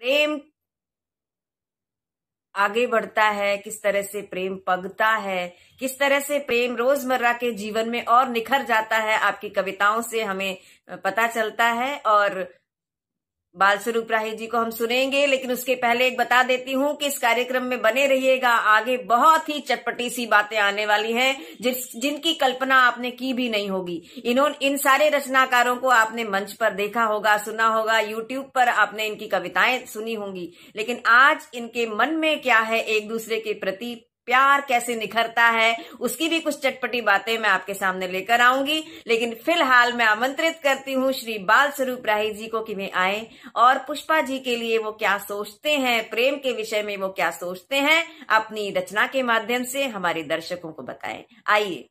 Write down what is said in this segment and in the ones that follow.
प्रेम आगे बढ़ता है, किस तरह से प्रेम पगता है, किस तरह से प्रेम रोजमर्रा के जीवन में और निखर जाता है, आपकी कविताओं से हमें पता चलता है। और बाल स्वरूप राही जी को हम सुनेंगे, लेकिन उसके पहले एक बता देती हूं कि इस कार्यक्रम में बने रहिएगा। आगे बहुत ही चटपटी सी बातें आने वाली हैं जिनकी कल्पना आपने की भी नहीं होगी। इन सारे रचनाकारों को आपने मंच पर देखा होगा, सुना होगा, यूट्यूब पर आपने इनकी कविताएं सुनी होंगी, लेकिन आज इनके मन में क्या है, एक दूसरे के प्रति प्यार कैसे निखरता है, उसकी भी कुछ चटपटी बातें मैं आपके सामने लेकर आऊंगी। लेकिन फिलहाल मैं आमंत्रित करती हूँ श्री बाल स्वरूप राही जी को कि वे आए और पुष्पा जी के लिए वो क्या सोचते हैं, प्रेम के विषय में वो क्या सोचते हैं, अपनी रचना के माध्यम से हमारे दर्शकों को बताएं। आइए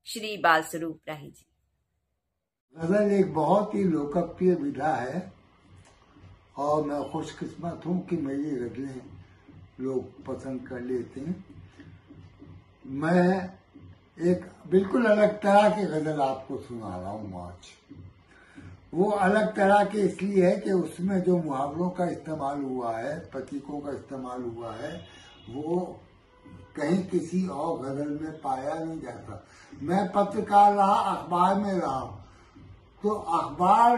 श्री बाल स्वरूप राही जी। गजल एक बहुत ही लोकप्रिय विधा है और मैं खुशकिस्मत हूँ कि मेरी गजलें लोग पसंद कर लेते हैं। मैं एक बिल्कुल अलग तरह की गजल आपको सुना रहा हूँ आज। वो अलग तरह की इसलिए है कि उसमें जो मुहावरों का इस्तेमाल हुआ है, प्रतीकों का इस्तेमाल हुआ है, वो कहीं किसी और गजल में पाया नहीं जाता। मैं पत्रकार रहा, अखबार में रहा, तो अखबार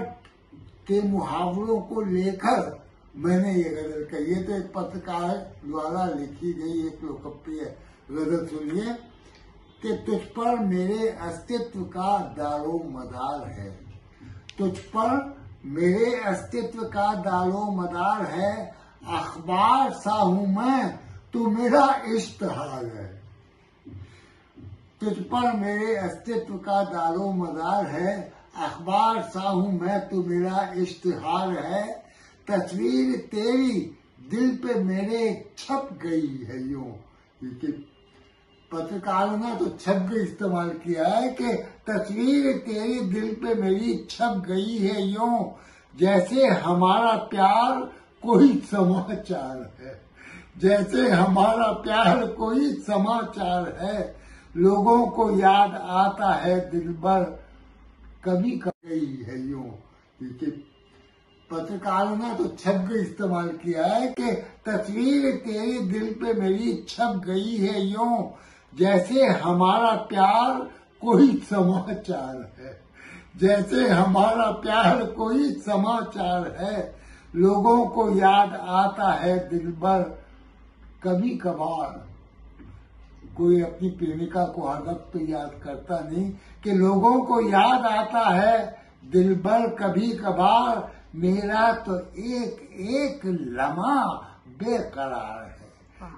के मुहावरों को लेकर मैंने ये गजल कही है। तो एक पत्रकार द्वारा लिखी गई एक लोकप्रिय गजल सुनिए कि तुझ पर मेरे अस्तित्व का दारो मदार है, तुझ पर मेरे अस्तित्व का दारो मदार है, अखबार सा हूं मैं, तू मेरा इश्तहार है। तुझ पर मेरे अस्तित्व का दारो मदार है, अखबार सा हूं मैं, तू मेरा इश्तहार है, तस्वीर तेरी दिल पे मेरे छप गई है यूं। पत्रकारों ने तो छप गई इस्तेमाल किया है कि तस्वीर तेरी दिल पे मेरी छप गई है यूं, जैसे हमारा प्यार कोई समाचार है, जैसे हमारा प्यार कोई समाचार है, लोगों को याद आता है दिल भर कभी गई है यूं। पत्रकारों ने तो छप गई इस्तेमाल किया है कि तस्वीर तेरी दिल पे मेरी छप गई है यूं, जैसे हमारा प्यार कोई समाचार है, जैसे हमारा प्यार कोई समाचार है, लोगों को याद आता है दिल भर कभी कभार। कोई अपनी प्रेमिका को हर वक्त तो याद करता नहीं, कि लोगों को याद आता है दिल भर कभी कभार, मेरा तो एक एक लम्हा बेकरार है,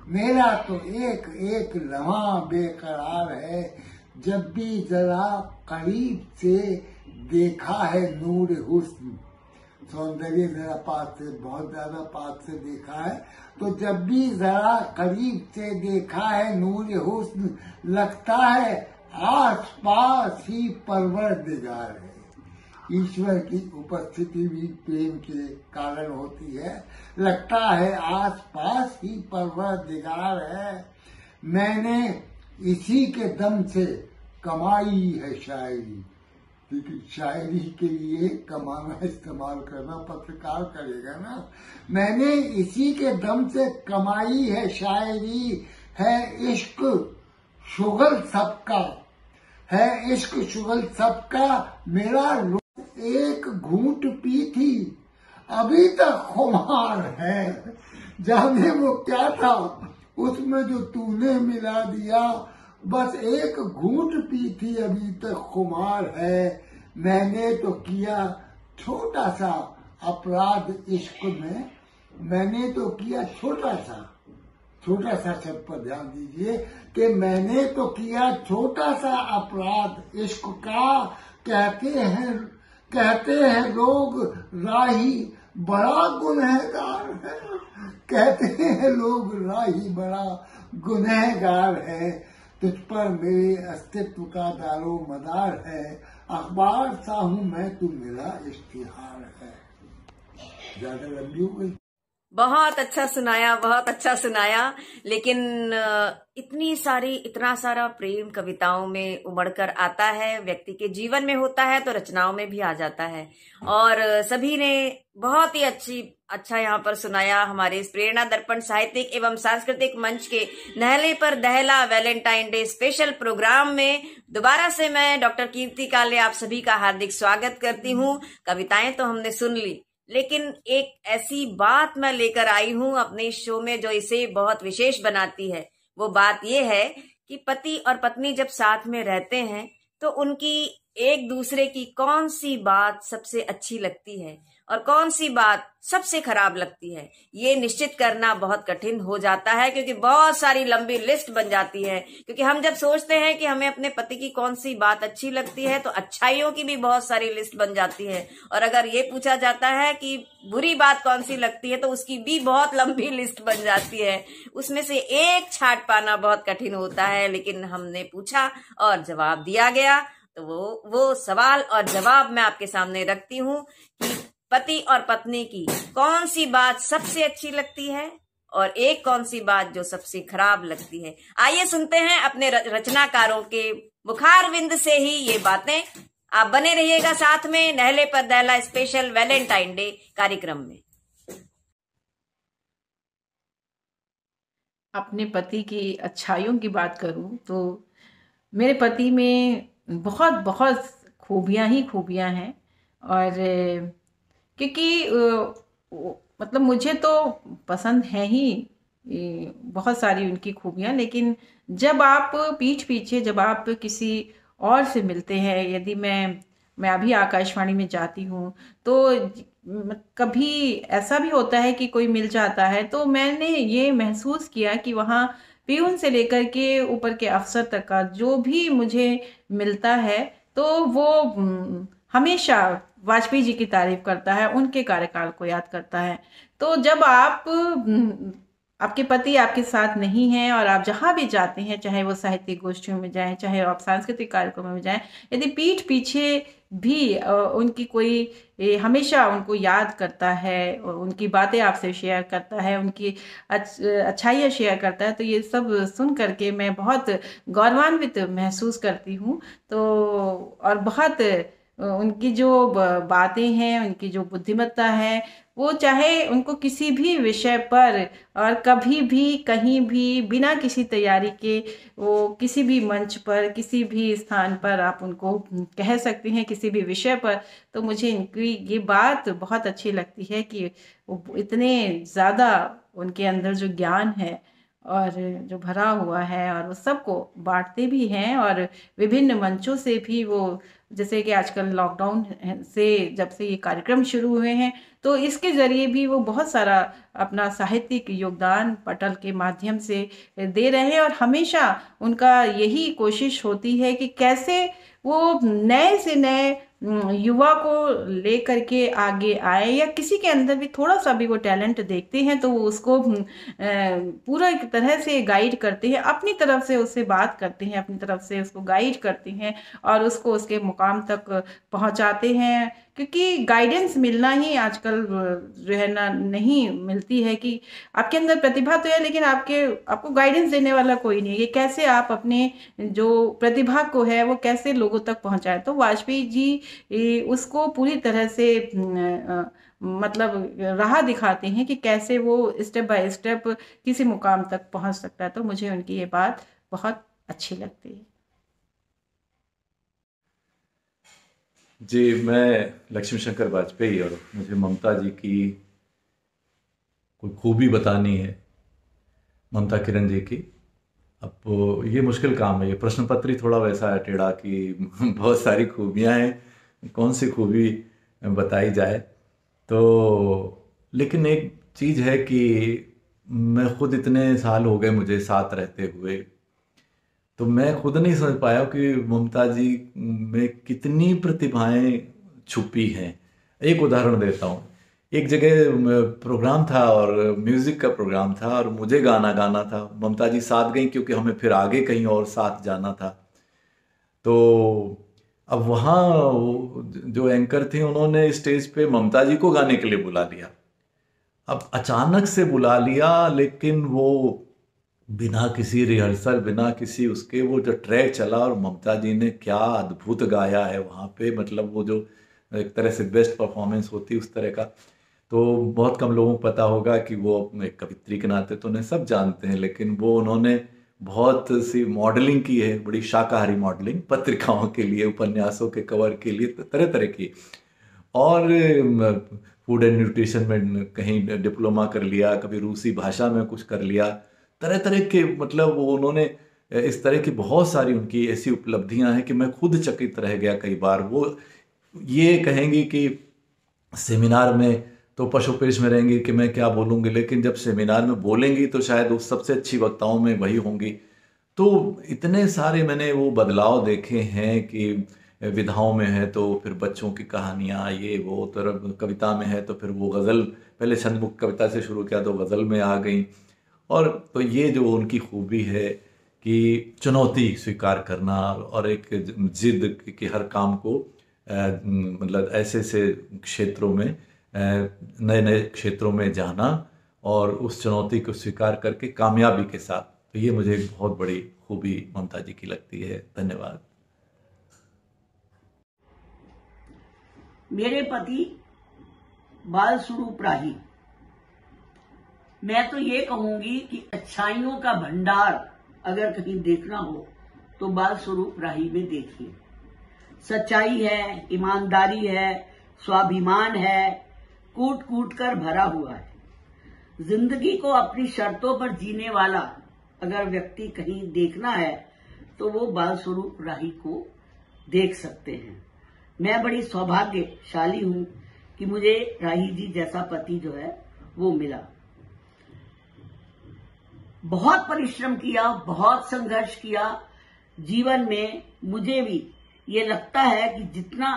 मेरा तो एक एक लम्हा बेकरार है, जब भी जरा करीब से देखा है नूर हुस्न, सौंदर्य जरा पास से, बहुत ज्यादा पास से देखा है, तो जब भी जरा करीब से देखा है नूर हुस्न, लगता है आस पास ही परवरदिगार है। ईश्वर की उपस्थिति भी प्रेम के कारण होती है, लगता है आस पास ही परवरदिगार है, मैंने इसी के दम से कमाई है शायरी, क्योंकि शायरी के लिए कमाना इस्तेमाल करना पत्रकार करेगा ना। मैंने इसी के दम से कमाई है शायरी, है इश्क शुगल सबका, है इश्क शुगल सबका, मेरा एक घूंट पी थी अभी तक खुमार है, जाने वो क्या था उसमें जो तूने मिला दिया, बस एक घूंट पी थी अभी तक खुमार है, मैंने तो किया छोटा सा अपराध इश्क में, मैंने तो किया छोटा सा शब्द पर ध्यान दीजिए कि मैंने तो किया छोटा सा अपराध इश्क का, कहते हैं लोग राही बड़ा गुनहगार है, कहते हैं लोग राही बड़ा गुनहगार है, तुझ पर मेरे अस्तित्व का दारो मदार है, अखबार सा हूं मैं, तू मेरा इश्तिहार है। ज्यादा लंबी हो गई। बहुत अच्छा सुनाया, बहुत अच्छा सुनाया। लेकिन इतना सारा प्रेम कविताओं में उमड़ कर आता है, व्यक्ति के जीवन में होता है तो रचनाओं में भी आ जाता है। और सभी ने बहुत ही अच्छा यहाँ पर सुनाया। हमारे इस प्रेरणा दर्पण साहित्यिक एवं सांस्कृतिक मंच के नहले पर दहला वैलेंटाइन डे स्पेशल प्रोग्राम में दोबारा से मैं डॉक्टर कीर्ति काले आप सभी का हार्दिक स्वागत करती हूँ। कविताएं तो हमने सुन ली, लेकिन एक ऐसी बात मैं लेकर आई हूं अपने शो में जो इसे बहुत विशेष बनाती है। वो बात ये है कि पति और पत्नी जब साथ में रहते हैं तो उनकी एक दूसरे की कौन सी बात सबसे अच्छी लगती है और कौन सी बात सबसे खराब लगती है, ये निश्चित करना बहुत कठिन हो जाता है, क्योंकि बहुत सारी लंबी लिस्ट बन जाती है। क्योंकि हम जब सोचते हैं कि हमें अपने पति की कौन सी बात अच्छी लगती है तो अच्छाइयों की भी बहुत सारी लिस्ट बन जाती है, और अगर ये पूछा जाता है कि बुरी बात कौन सी लगती है तो उसकी भी बहुत लंबी लिस्ट बन जाती है। उसमें से एक छांट पाना बहुत कठिन होता है। लेकिन हमने पूछा और जवाब दिया गया, तो वो सवाल और जवाब मैं आपके सामने रखती हूँ कि पति और पत्नी की कौन सी बात सबसे अच्छी लगती है और एक कौन सी बात जो सबसे खराब लगती है। आइए सुनते हैं अपने रचनाकारों के मुखारविंद से ही ये बातें। आप बने रहिएगा साथ में नहले पर दहला स्पेशल वैलेंटाइन डे कार्यक्रम में। अपने पति की अच्छाइयों की बात करूं तो मेरे पति में बहुत बहुत खूबियां ही खूबियां हैं। और क्योंकि मतलब मुझे तो पसंद है ही बहुत सारी उनकी खूबियां, लेकिन जब आप पीठ पीछे जब आप किसी और से मिलते हैं, यदि मैं अभी आकाशवाणी में जाती हूँ तो कभी ऐसा भी होता है कि कोई मिल जाता है तो मैंने ये महसूस किया कि वहाँ पीयून से लेकर के ऊपर के अफसर तक का जो भी मुझे मिलता है तो वो हमेशा वाजपेयी जी की तारीफ करता है, उनके कार्यकाल को याद करता है। तो जब आपके पति आपके साथ नहीं हैं और आप जहाँ भी जाते हैं, चाहे वो साहित्यिक गोष्ठियों में जाएं, चाहे आप सांस्कृतिक कार्यक्रमों में जाएं, यदि पीठ पीछे भी उनकी कोई हमेशा उनको याद करता है और उनकी बातें आपसे शेयर करता है, उनकी अच्छाइयाँ शेयर करता है, तो ये सब सुन करके मैं बहुत गौरवान्वित महसूस करती हूँ। तो और बहुत उनकी जो बातें हैं, उनकी जो बुद्धिमत्ता है, वो चाहे उनको किसी भी विषय पर और कभी भी कहीं भी बिना किसी तैयारी के वो किसी भी मंच पर किसी भी स्थान पर आप उनको कह सकते हैं किसी भी विषय पर। तो मुझे इनकी ये बात बहुत अच्छी लगती है कि वो इतने ज़्यादा उनके अंदर जो ज्ञान है और जो भरा हुआ है और वो सबको बांटते भी हैं, और विभिन्न मंचों से भी वो, जैसे कि आजकल लॉकडाउन से जब से ये कार्यक्रम शुरू हुए हैं तो इसके ज़रिए भी वो बहुत सारा अपना साहित्यिक योगदान पटल के माध्यम से दे रहे हैं। और हमेशा उनका यही कोशिश होती है कि कैसे वो नए से नए युवा को लेकर के आगे आए, या किसी के अंदर भी थोड़ा सा भी वो टैलेंट देखते हैं तो वो उसको पूरा एक तरह से गाइड करते हैं, अपनी तरफ से उससे बात करते हैं, अपनी तरफ से उसको गाइड करते हैं और उसको उसके मुकाम तक पहुंचाते हैं। क्योंकि गाइडेंस मिलना ही आजकल जो है ना नहीं मिलती है कि आपके अंदर प्रतिभा तो है लेकिन आपको गाइडेंस देने वाला कोई नहीं है। कैसे आप अपने जो प्रतिभा को है वो कैसे लोगों तक पहुंचाए, तो वाजपेयी जी उसको पूरी तरह से मतलब राह दिखाते हैं कि कैसे वो स्टेप बाय स्टेप किसी मुकाम तक पहुंच सकता है। तो मुझे उनकी ये बात बहुत अच्छी लगती है। जी, मैं लक्ष्मी शंकर वाजपेयी और मुझे ममता जी की कोई खूबी बतानी है, ममता किरण जी की। अब ये मुश्किल काम है, ये प्रश्न पत्र ही थोड़ा वैसा है टेढ़ा कि बहुत सारी खूबियां हैं, कौन सी खूबी बताई जाए। तो लेकिन एक चीज़ है कि मैं खुद इतने साल हो गए मुझे साथ रहते हुए, तो मैं खुद नहीं समझ पाया कि ममता जी में कितनी प्रतिभाएं छुपी हैं। एक उदाहरण देता हूँ। एक जगह प्रोग्राम था और म्यूज़िक का प्रोग्राम था और मुझे गाना गाना था, ममता जी साथ गई क्योंकि हमें फिर आगे कहीं और साथ जाना था। तो अब वहाँ जो एंकर थे उन्होंने स्टेज पे ममता जी को गाने के लिए बुला लिया। अब अचानक से बुला लिया, लेकिन वो बिना किसी रिहर्सल, बिना किसी उसके, वो जो ट्रैक चला और ममता जी ने क्या अद्भुत गाया है वहाँ पे, मतलब वो जो एक तरह से बेस्ट परफॉर्मेंस होती है उस तरह का। तो बहुत कम लोगों को पता होगा कि वो एक कवित्री के नाते तो उन्हें सब जानते हैं, लेकिन वो उन्होंने बहुत सी मॉडलिंग की है, बड़ी शाकाहारी मॉडलिंग, पत्रिकाओं के लिए, उपन्यासों के कवर के लिए, तरह तरह की। और फूड एंड न्यूट्रिशन में कहीं डिप्लोमा कर लिया, कभी रूसी भाषा में कुछ कर लिया, तरह तरह के, मतलब वो उन्होंने इस तरह की बहुत सारी उनकी ऐसी उपलब्धियां हैं कि मैं खुद चकित रह गया कई बार। वो ये कहेंगी कि सेमिनार में तो पशुपेश में रहेंगी कि मैं क्या बोलूँगी, लेकिन जब सेमिनार में बोलेंगी तो शायद उस सबसे अच्छी वक्ताओं में वही होंगी। तो इतने सारे मैंने वो बदलाव देखे हैं कि विधाओं में है तो फिर बच्चों की कहानियाँ, ये वो, तरह कविता में है तो फिर वो गज़ल, पहले छंदमुक्त कविता से शुरू किया तो गज़ल में आ गई। और तो ये जो उनकी खूबी है कि चुनौती स्वीकार करना और एक जिद कि हर काम को मतलब ऐसे ऐसे क्षेत्रों में, नए नए क्षेत्रों में जाना और उस चुनौती को स्वीकार करके कामयाबी के साथ, तो ये मुझे एक बहुत बड़ी खूबी ममता जी की लगती है। धन्यवाद। मेरे पति बाल स्वरूप राही, मैं तो ये कहूंगी कि अच्छाइयों का भंडार अगर कहीं देखना हो तो बाल स्वरूप राही में देखिए। सच्चाई है, ईमानदारी है, स्वाभिमान है, कूट कूट कर भरा हुआ है। जिंदगी को अपनी शर्तों पर जीने वाला अगर व्यक्ति कहीं देखना है तो वो बाल स्वरूप राही को देख सकते हैं। मैं बड़ी सौभाग्यशाली हूं कि मुझे राही जी जैसा पति जो है वो मिला। बहुत परिश्रम किया, बहुत संघर्ष किया जीवन में। मुझे भी ये लगता है कि जितना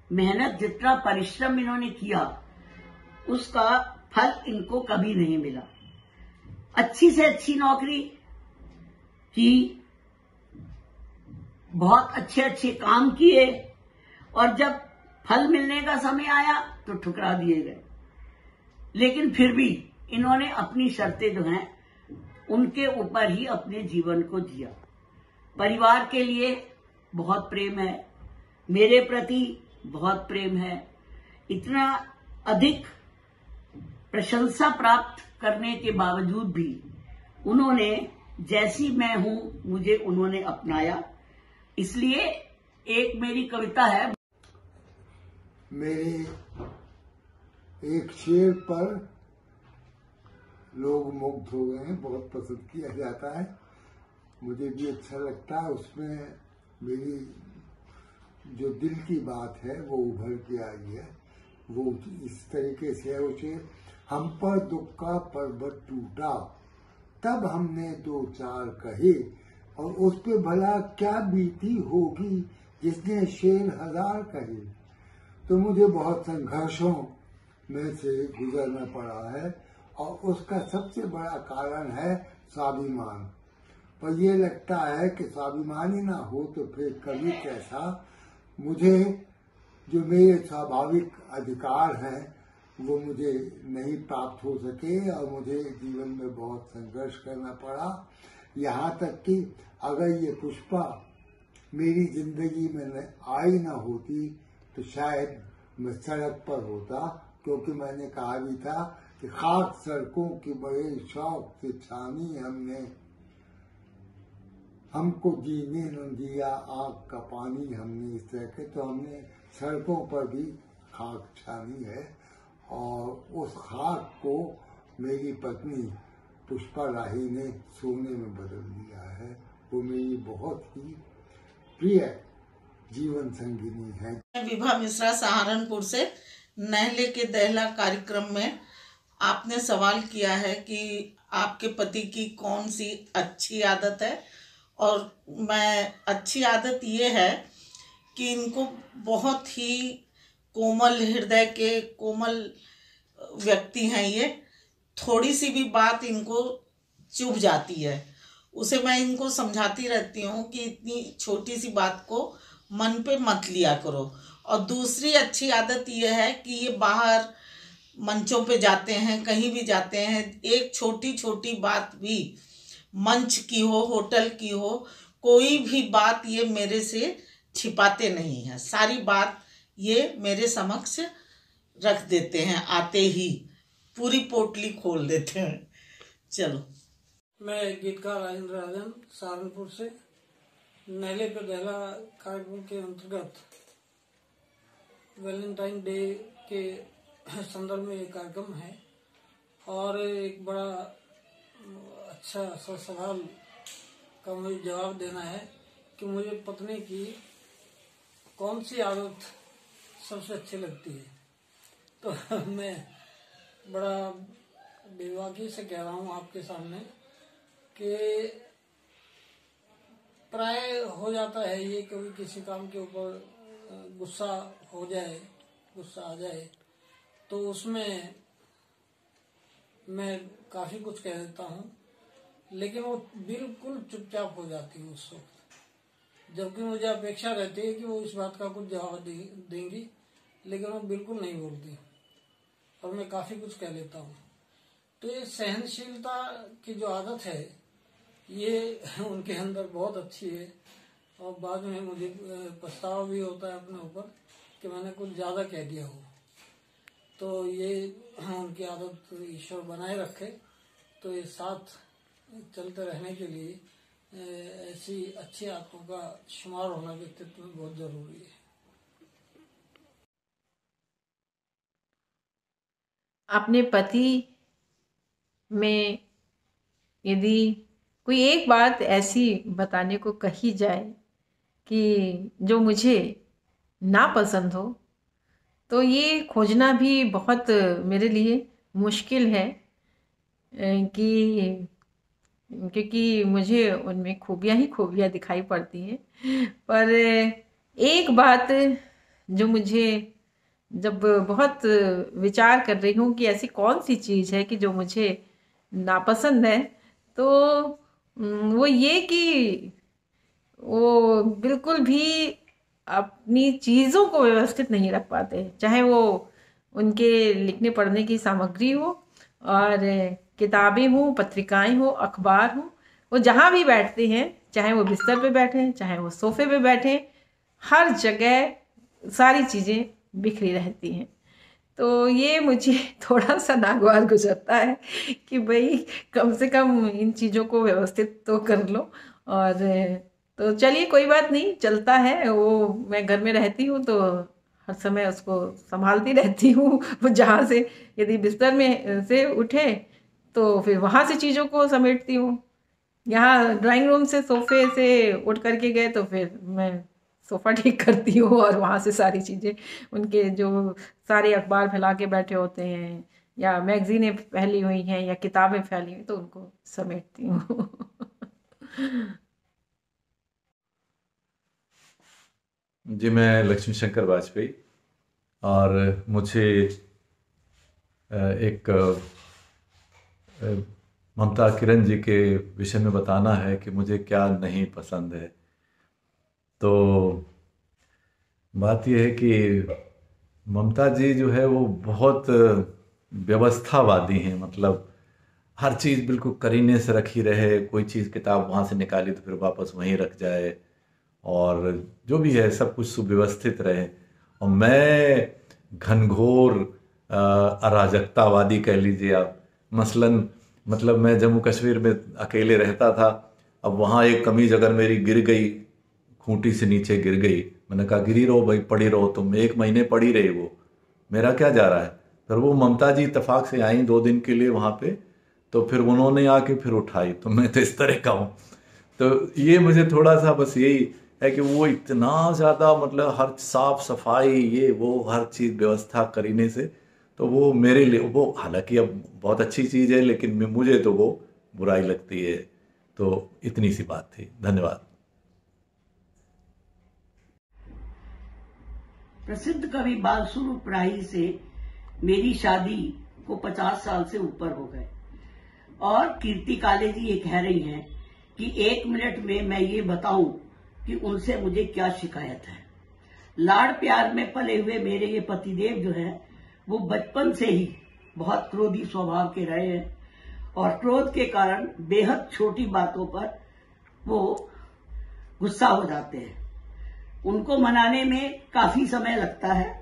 मेहनत, जितना परिश्रम इन्होंने किया उसका फल इनको कभी नहीं मिला। अच्छी से अच्छी नौकरी की, बहुत अच्छे अच्छे काम किए और जब फल मिलने का समय आया तो ठुकरा दिए गए। लेकिन फिर भी इन्होंने अपनी शर्तें जो हैं उनके ऊपर ही अपने जीवन को जिया। परिवार के लिए बहुत प्रेम है, मेरे प्रति बहुत प्रेम है। इतना अधिक प्रशंसा प्राप्त करने के बावजूद भी उन्होंने, जैसी मैं हूं, मुझे उन्होंने अपनाया। इसलिए एक मेरी कविता है, मेरे एक शेर पर लोग मुग्ध हो गए हैं, बहुत पसंद किया जाता है, मुझे भी अच्छा लगता है। उसमें मेरी जो दिल की बात है वो उभर के आई है। वो इस तरीके से है वो शेर, हम पर दुख का पर्वत टूटा तब हमने दो चार कहे, और उस पे भला क्या बीती होगी जिसने शेर हजार कहे। तो मुझे बहुत संघर्षों में से गुजरना पड़ा है और उसका सबसे बड़ा कारण है स्वाभिमान। पर ये लगता है कि स्वाभिमान ही ना हो तो फिर कभी कैसा। मुझे जो मेरे स्वाभाविक अधिकार हैं वो मुझे नहीं प्राप्त हो सके और मुझे जीवन में बहुत संघर्ष करना पड़ा। यहाँ तक कि अगर ये पुष्पा मेरी जिंदगी में आई ना होती तो शायद मैं सड़क पर होता, क्योंकि मैंने कहा भी था कि खाक सड़कों की बड़े शौक से छानी हमने, हमको जीने न दिया आग का पानी हमने। इस तरह के तो हमने सड़कों पर भी खाक छानी है और उस खाक को मेरी पत्नी पुष्पा राही ने सोने में बदल दिया है। वो मेरी बहुत ही प्रिय जीवन संगिनी है। विभा मिश्रा सहारनपुर से। नहले के दहला कार्यक्रम में आपने सवाल किया है कि आपके पति की कौन सी अच्छी आदत है, और मैं अच्छी आदत ये है कि इनको बहुत ही कोमल हृदय के कोमल व्यक्ति हैं। ये थोड़ी सी भी बात इनको चुभ जाती है, उसे मैं इनको समझाती रहती हूँ कि इतनी छोटी सी बात को मन पे मत लिया करो। और दूसरी अच्छी आदत ये है कि ये बाहर मंचों पे जाते हैं, कहीं भी जाते हैं, एक छोटी छोटी बात भी, मंच की हो, होटल की हो, कोई भी बात ये मेरे से छिपाते नहीं हैं। सारी बात ये मेरे समक्ष रख देते हैं, आते ही पूरी पोटली खोल देते हैं। चलो। मैं गीतकार राजेंद्र राजन सहारनपुर से नहले पे दहला कार्यक्रम के अंतर्गत वैलेंटाइन डे के संदर्भ में एक कार्यक्रम है और एक बड़ा अच्छा सा सवाल का मुझे जवाब देना है कि मुझे पत्नी की कौन सी आदत सबसे अच्छी लगती है। तो मैं बड़ा बेबाकी से कह रहा हूँ आपके सामने कि प्राय हो जाता है ये, कभी किसी काम के ऊपर गुस्सा हो जाए, गुस्सा आ जाए तो उसमें मैं काफी कुछ कह देता हूँ, लेकिन वो बिल्कुल चुपचाप हो जाती है उस वक्त, जबकि मुझे अपेक्षा रहती है कि वो इस बात का कुछ जवाब देंगी, लेकिन वो बिल्कुल नहीं बोलती और मैं काफी कुछ कह लेता हूँ। तो ये सहनशीलता की जो आदत है ये उनके अंदर बहुत अच्छी है और बाद में मुझे पछतावा भी होता है अपने ऊपर कि मैंने कुछ ज्यादा कह दिया हो। तो ये उनकी आदत ईश्वर बनाए रखे, तो ये साथ चलते रहने के लिए ऐसी अच्छी आदतों का शुमार होना व्यक्तित्व में बहुत जरूरी है। अपने पति में यदि कोई एक बात ऐसी बताने को कही जाए कि जो मुझे नापसंद हो, तो ये खोजना भी बहुत मेरे लिए मुश्किल है कि क्योंकि मुझे उनमें खूबियां ही खूबियां दिखाई पड़ती हैं। पर एक बात जो मुझे जब बहुत विचार कर रही हूँ कि ऐसी कौन सी चीज़ है कि जो मुझे नापसंद है, तो वो ये कि वो बिल्कुल भी अपनी चीज़ों को व्यवस्थित नहीं रख पाते, चाहे वो उनके लिखने पढ़ने की सामग्री हो और किताबें हों, पत्रिकाएं हो, अखबार हो, वो जहाँ भी बैठते हैं, चाहे वो बिस्तर पे बैठे, चाहे वो सोफे पे बैठे, हर जगह सारी चीज़ें बिखरी रहती हैं। तो ये मुझे थोड़ा सा नागवार गुजरता है कि भाई कम से कम इन चीज़ों को व्यवस्थित तो कर लो। और तो चलिए कोई बात नहीं, चलता है। वो मैं घर में रहती हूँ तो हर समय उसको संभालती रहती हूँ। वो जहाँ से यदि बिस्तर में से उठे तो फिर वहाँ से चीज़ों को समेटती हूँ। यहाँ ड्राइंग रूम से सोफे से उठ करके गए तो फिर मैं सोफ़ा ठीक करती हूँ और वहाँ से सारी चीज़ें, उनके जो सारे अखबार फैला के बैठे होते हैं या मैगजीनें फैली हुई हैं या किताबें फैली हुई, तो उनको समेटती हूँ। जी, मैं लक्ष्मी शंकर वाजपेयी और मुझे एक ममता किरण जी के विषय में बताना है कि मुझे क्या नहीं पसंद है। तो बात यह है कि ममता जी जो है वो बहुत व्यवस्थावादी हैं, मतलब हर चीज़ बिल्कुल करीने से रखी रहे, कोई चीज़ किताब वहाँ से निकाली तो फिर वापस वहीं रख जाए और जो भी है सब कुछ सुव्यवस्थित रहे। और मैं घनघोर अराजकतावादी कह लीजिए आप। मसलन मतलब मैं जम्मू कश्मीर में अकेले रहता था, अब वहाँ एक कमीज अगर मेरी गिर गई, खूंटी से नीचे गिर गई, मैंने कहा गिरी रहो भाई, पड़ी रहो तुम, 1 महीने पड़ी रही, वो मेरा क्या जा रहा है। फिर वो ममता जी इत्तेफाक से आई 2 दिन के लिए वहाँ पे, तो फिर उन्होंने आके फिर उठाई। तो मैं तो इस तरह का हूँ। तो ये मुझे थोड़ा सा बस यही है कि वो इतना ज़्यादा मतलब हर साफ सफाई ये वो हर चीज़ व्यवस्था करीने से, तो वो मेरे लिए वो हालांकि अब बहुत अच्छी चीज़ है, लेकिन मुझे तो वो बुराई लगती है। तो इतनी सी बात थी। धन्यवाद। प्रसिद्ध कवि बालस्वरूप राही से मेरी शादी को 50 साल से ऊपर हो गए और कीर्ति काले जी ये कह रही हैं कि 1 मिनट में मैं ये बताऊं कि उनसे मुझे क्या शिकायत है। लाड़ प्यार में पले हुए मेरे ये पतिदेव जो है वो बचपन से ही बहुत क्रोधी स्वभाव के रहे हैं और क्रोध के कारण बेहद छोटी बातों पर वो गुस्सा हो जाते हैं। उनको मनाने में काफी समय लगता है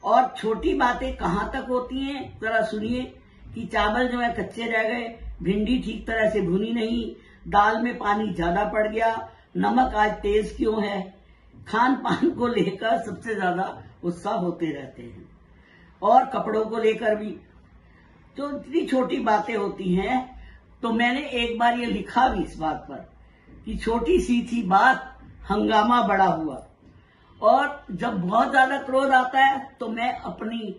और छोटी बातें कहाँ तक होती हैं जरा सुनिए कि चावल जो है कच्चे रह गए, भिंडी ठीक तरह से भुनी नहीं, दाल में पानी ज्यादा पड़ गया, नमक आज तेज क्यों है। खान पान को लेकर सबसे ज्यादा गुस्सा होते रहते हैं और कपड़ों को लेकर भी। तो इतनी छोटी बातें होती हैं। तो मैंने एक बार ये लिखा भी इस बात पर कि छोटी सी थी बात, हंगामा बड़ा हुआ। और जब बहुत ज्यादा क्रोध आता है तो मैं अपनी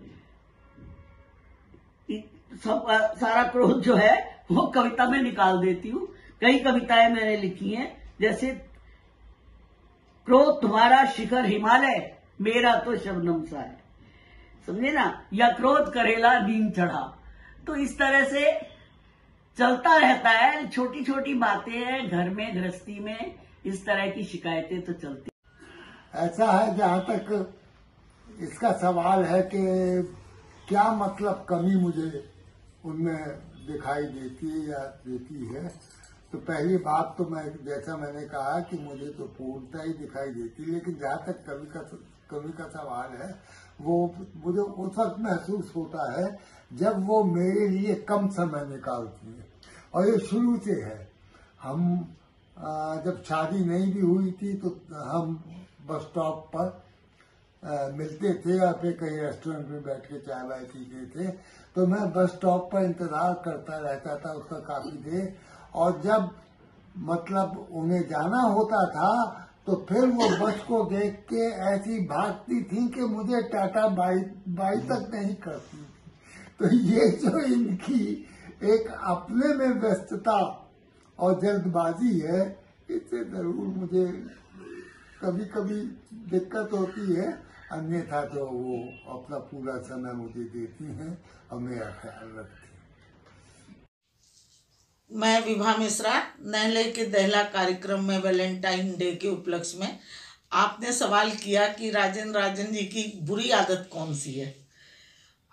सारा क्रोध जो है वो कविता में निकाल देती हूँ। कई कविताएं मैंने लिखी हैं, जैसे क्रोध तुम्हारा शिखर हिमालय, मेरा तो शबनम सा है, समझे ना, या क्रोध करेला नींद चढ़ा। तो इस तरह से चलता रहता है। छोटी छोटी बातें हैं, घर में गृहस्थी में इस तरह की शिकायतें तो चलती। ऐसा है, जहाँ तक इसका सवाल है कि क्या मतलब कमी मुझे उनमें दिखाई देती है या देती है, तो पहली बात तो जैसा मैंने कहा कि मुझे तो पूर्णता ही दिखाई देती, लेकिन जहाँ तक कमी का सवाल है वो मुझे उस वक्त महसूस होता है जब वो मेरे लिए कम समय निकालती है। और ये शुरू से है। हम जब शादी नहीं भी हुई थी तो हम बस स्टॉप पर मिलते थे या फिर कहीं रेस्टोरेंट में बैठ के चाय वाय पीते थे। तो मैं बस स्टॉप पर इंतजार करता रहता था उसका काफी देर, और जब मतलब उन्हें जाना होता था तो फिर वो बस को देख के ऐसी भागती थी कि मुझे टाटा बाई तक नहीं करती। तो ये जो इनकी एक अपने में व्यस्तता और जल्दबाजी है, इससे जरूर मुझे कभी कभी दिक्कत होती है। अन्यथा तो वो अपना पूरा समय मुझे देती हैं और मेरा ख्याल रखती हैं। मैं विभा मिश्रा, नहले के दहला कार्यक्रम में वैलेंटाइन डे के उपलक्ष्य में आपने सवाल किया कि राजन जी की बुरी आदत कौन सी है।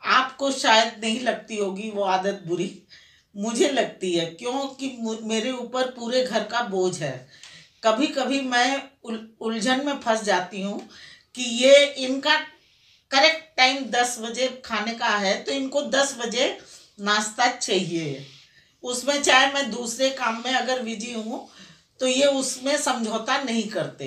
आपको शायद नहीं लगती होगी वो आदत बुरी, मुझे लगती है, क्योंकि मेरे ऊपर पूरे घर का बोझ है। कभी कभी मैं उलझन में फंस जाती हूँ कि ये इनका करेक्ट टाइम 10 बजे खाने का है तो इनको 10 बजे नाश्ता चाहिए। उसमें चाहे मैं दूसरे काम में अगर बिजी हूँ तो ये उसमें समझौता नहीं करते।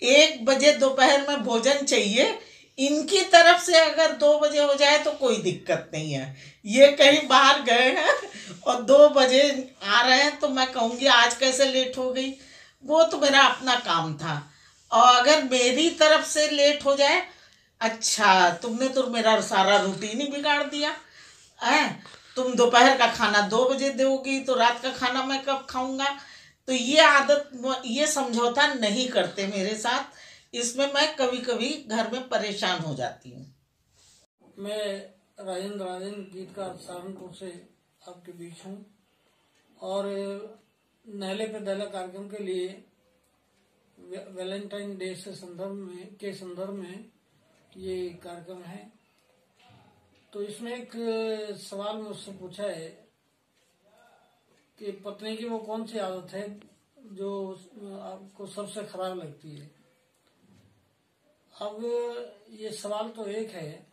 1 बजे दोपहर में भोजन चाहिए, इनकी तरफ से अगर 2 बजे हो जाए तो कोई दिक्कत नहीं है। ये कहीं बाहर गए हैं और 2 बजे आ रहे हैं तो मैं कहूँगी आज कैसे लेट हो गई, वो तो मेरा अपना काम था। और अगर मेरी तरफ से लेट हो जाए, अच्छा तुमने तो मेरा सारा रूटीन ही बिगाड़ दिया है, तुम दोपहर का खाना 2 बजे दोगी तो रात का खाना मैं कब खाऊंगा। तो ये आदत, ये समझौता नहीं करते मेरे साथ, इसमें मैं कभी कभी घर में परेशान हो जाती हूँ। मैं राजन गीतकार सहारनपुर से आपके बीच हूँ और नहले पे दहला कार्यक्रम के लिए वैलेंटाइन डे के संदर्भ में ये कार्यक्रम है। तो इसमें एक सवाल मुझसे पूछा है कि पत्नी की वो कौन सी आदत है जो आपको सबसे खराब लगती है। अब ये सवाल तो एक है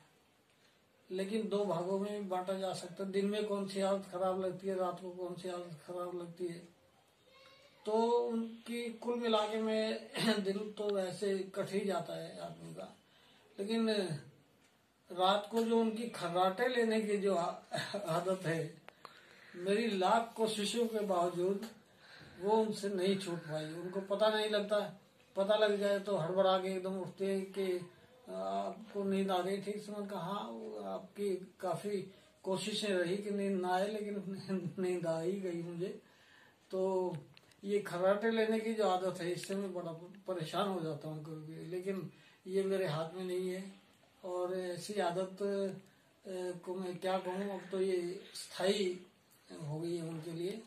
लेकिन 2 भागों में बांटा जा सकता है। दिन में कौन सी आदत खराब लगती है, रात को कौन सी आदत खराब लगती है। तो उनकी कुल मिला के में दिल तो वैसे कट ही जाता है आदमी का, लेकिन रात को जो उनकी खर्राटे लेने की जो आदत है, मेरी लाख कोशिशों के बावजूद वो उनसे नहीं छूट पाई। उनको पता नहीं लगता, पता लग जाए तो हड़बड़ा के एकदम उठते हैं कि आपको नींद आ गई। ठीक समझ कहा, आपकी काफी कोशिशें रही कि नींद ना आए, लेकिन नींद आ ही गई मुझे। तो ये खर्राटे लेने की जो आदत है, इससे मैं बड़ा परेशान हो जाता हूँ कभी, लेकिन ये मेरे हाथ में नहीं है। और ऐसी आदत को मैं क्या कहूँ, अब तो ये स्थायी हो गई है उनके लिए,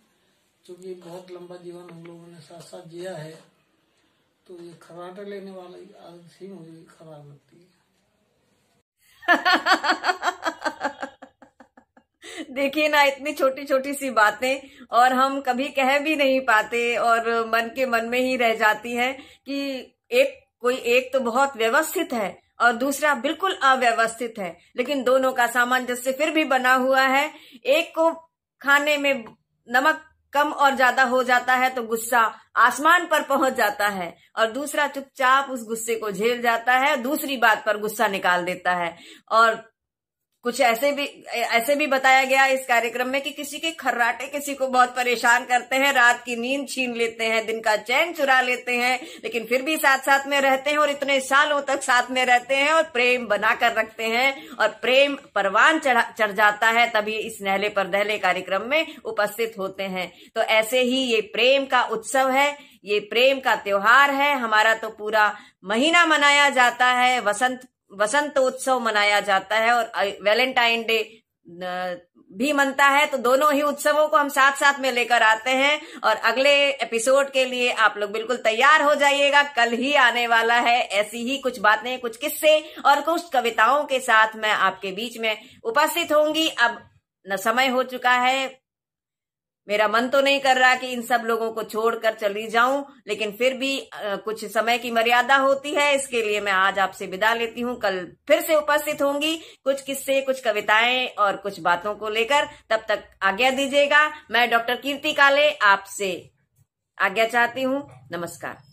क्योंकि बहुत लंबा जीवन हम लोगों ने साथ साथ जिया है। तो ये खर्राटे लेने वाली आदत ही मुझे खराब लगती है। देखिए ना, इतनी छोटी छोटी सी बातें और हम कभी कह भी नहीं पाते और मन के मन में ही रह जाती है कि एक तो बहुत व्यवस्थित है और दूसरा बिल्कुल अव्यवस्थित है, लेकिन दोनों का सामंजस्य फिर भी बना हुआ है। एक को खाने में नमक कम और ज्यादा हो जाता है तो गुस्सा आसमान पर पहुंच जाता है और दूसरा चुपचाप उस गुस्से को झेल जाता है, दूसरी बात पर गुस्सा निकाल देता है। और कुछ ऐसे भी बताया गया इस कार्यक्रम में कि किसी के खर्राटे किसी को बहुत परेशान करते हैं, रात की नींद छीन लेते हैं, दिन का चैन चुरा लेते हैं, लेकिन फिर भी साथ साथ में रहते हैं और इतने सालों तक साथ में रहते हैं और प्रेम बनाकर रखते हैं और प्रेम परवान चढ़ जाता है, तभी इस नहले पर दहले कार्यक्रम में उपस्थित होते हैं। तो ऐसे ही ये प्रेम का उत्सव है, ये प्रेम का त्योहार है। हमारा तो पूरा महीना मनाया जाता है, वसंत उत्सव मनाया जाता है और वैलेंटाइन डे भी मनता है। तो दोनों ही उत्सवों को हम साथ साथ में लेकर आते हैं और अगले एपिसोड के लिए आप लोग बिल्कुल तैयार हो जाइएगा। कल ही आने वाला है ऐसी ही कुछ बातें, कुछ किस्से और कुछ कविताओं के साथ मैं आपके बीच में उपस्थित होंगी। अब न समय हो चुका है, मेरा मन तो नहीं कर रहा कि इन सब लोगों को छोड़कर चली जाऊं, लेकिन फिर भी कुछ समय की मर्यादा होती है, इसके लिए मैं आज आपसे विदा लेती हूं। कल फिर से उपस्थित होंगी कुछ किस्से, कुछ कविताएं और कुछ बातों को लेकर। तब तक आज्ञा दीजिएगा। मैं डॉक्टर कीर्ति काले आपसे आज्ञा चाहती हूं। नमस्कार।